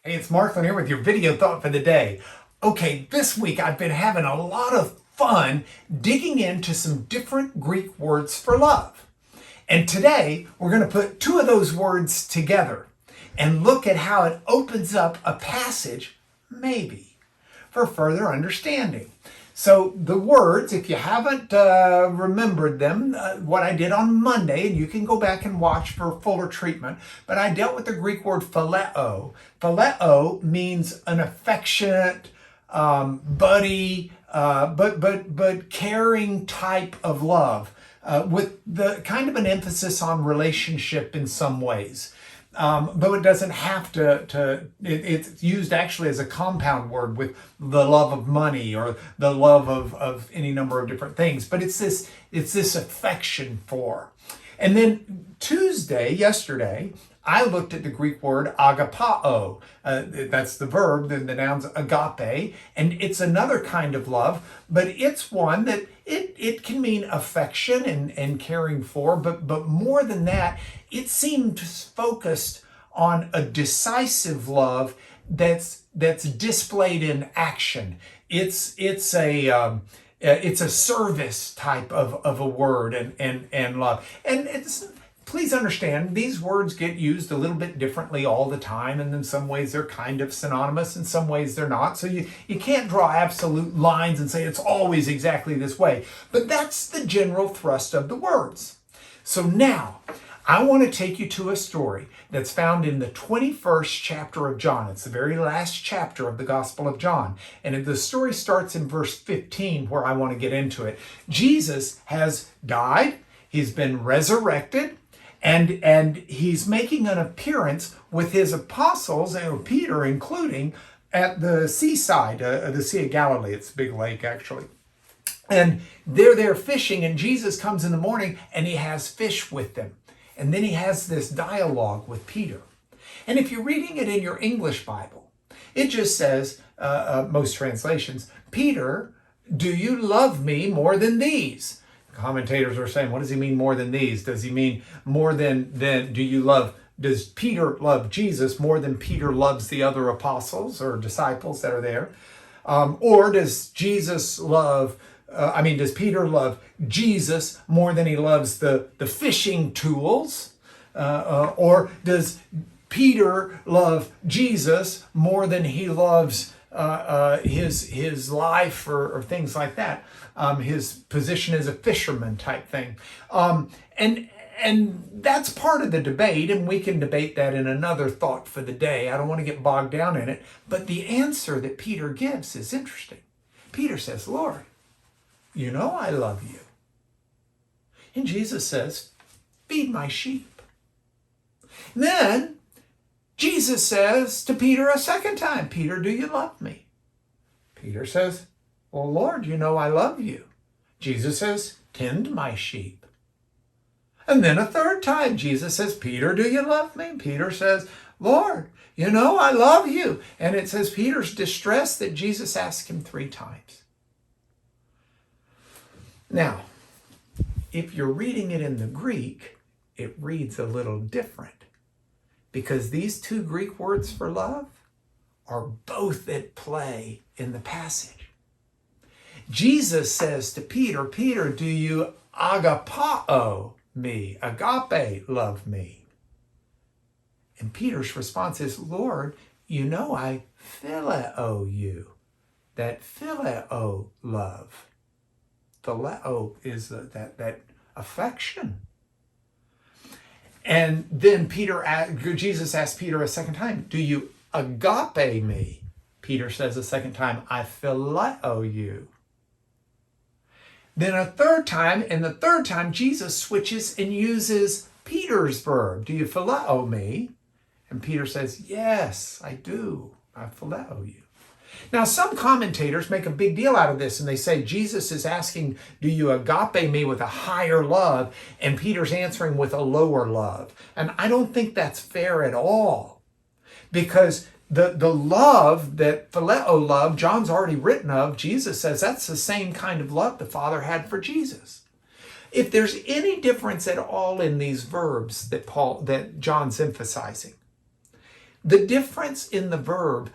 Hey, it's Marklin here with your video thought for the day. Okay, this week I've been having a lot of fun digging into some different Greek words for love. And today we're going to put two of those words together and look at how it opens up a passage, maybe, for further understanding. So the words, if you haven't remembered them, what I did on Monday, and you can go back and watch for fuller treatment, but I dealt with the Greek word phileo. Phileo means an affectionate, buddy, but caring type of love, with the kind of an emphasis on relationship in some ways. Though it doesn't have it's used actually as a compound word with the love of money or the love of any number of different things. But it's this affection for. And then yesterday, I looked at the Greek word agapao. That's the verb, then the noun's agape, and it's another kind of love, but it's one that it can mean affection and caring for, but more than that, it seemed focused on a decisive love that's displayed in action. It's a service type of a word and love. And please understand, these words get used a little bit differently all the time, and in some ways they're kind of synonymous, in some ways they're not. So you can't draw absolute lines and say it's always exactly this way. But that's the general thrust of the words. So now, I want to take you to a story that's found in the 21st chapter of John. It's the very last chapter of the Gospel of John. And the story starts in verse 15, where I want to get into it. Jesus has died, he's been resurrected, and he's making an appearance with his apostles, and Peter including, at the seaside, the Sea of Galilee. It's a big lake, actually. And they're there fishing, and Jesus comes in the morning, and he has fish with them. And then he has this dialogue with Peter. And if you're reading it in your English Bible, it just says, most translations, "Peter, do you love me more than these?" Commentators are saying, what does he mean more than these? Does he mean more than does Peter love Jesus more than Peter loves the other apostles or disciples that are there? Or does Peter love Jesus more than he loves the fishing tools? Or does Peter love Jesus more than he loves his life or things like that? His position as a fisherman type thing. And that's part of the debate, and we can debate that in another thought for the day. I don't want to get bogged down in it. But the answer that Peter gives is interesting. Peter says, "Lord, you know I love you." And Jesus says, "Feed my sheep." And then Jesus says to Peter a second time, "Peter, do you love me?" Peter says, "Well, Lord, you know I love you." Jesus says, "Tend my sheep." And then a third time, Jesus says, "Peter, do you love me?" Peter says, "Lord, you know I love you." And it says Peter's distressed that Jesus asked him 3 times. Now, if you're reading it in the Greek, it reads a little different, because these 2 Greek words for love are both at play in the passage. Jesus says to Peter, "Peter, do you agapao me, agape love me?" And Peter's response is, "Lord, you know I phileo you." That phileo love. Phileo is that affection. And then Jesus asked Peter a second time, "Do you agape me?" Peter says a second time, "I phileo you." Then a third time, and the third time Jesus switches and uses Peter's verb. "Do you phileo me?" And Peter says, "Yes, I do. I phileo you." Now, some commentators make a big deal out of this, and they say Jesus is asking, "Do you agape me?" with a higher love, and Peter's answering with a lower love. And I don't think that's fair at all, because the love, that phileo love, John's already written of, Jesus says that's the same kind of love the Father had for Jesus. If there's any difference at all in these verbs that John's emphasizing, The difference in the verb,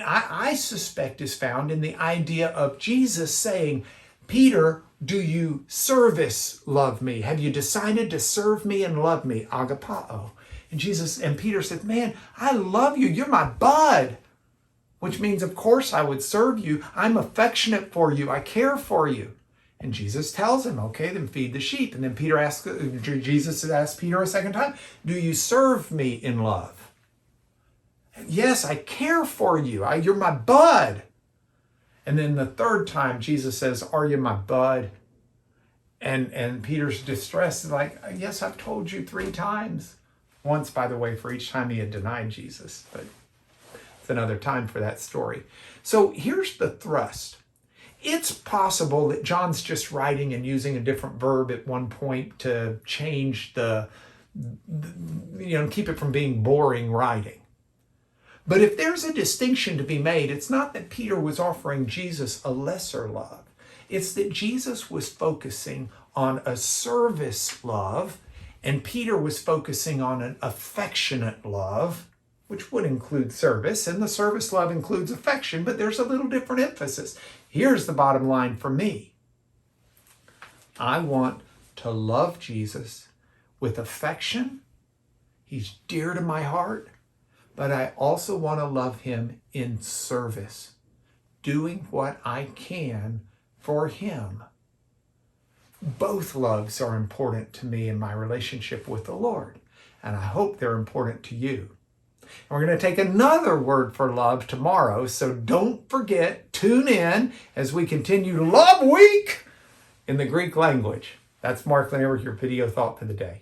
I suspect, is found in the idea of Jesus saying, Peter, do you service love me? Have you decided to serve me and love me? Agapao. And Peter said, man, I love you. You're my bud. Which means, of course, I would serve you. I'm affectionate for you. I care for you. And Jesus tells him, okay, then feed the sheep. And then Jesus asked Peter a second time, do you serve me in love? Yes, I care for you. You're my bud. And then the third time, Jesus says, are you my bud? And Peter's distressed is like, yes, I've told you 3 times. Once, by the way, for each time he had denied Jesus. But it's another time for that story. So here's the thrust. It's possible that John's just writing and using a different verb at one point to change keep it from being boring writing. But if there's a distinction to be made, it's not that Peter was offering Jesus a lesser love. It's that Jesus was focusing on a service love, and Peter was focusing on an affectionate love, which would include service, and the service love includes affection, but there's a little different emphasis. Here's the bottom line for me. I want to love Jesus with affection. He's dear to my heart, but I also want to love him in service, doing what I can for him. Both loves are important to me in my relationship with the Lord, and I hope they're important to you. And we're going to take another word for love tomorrow, so don't forget, tune in as we continue Love Week in the Greek language. That's Mark Lanier with your video thought for the day.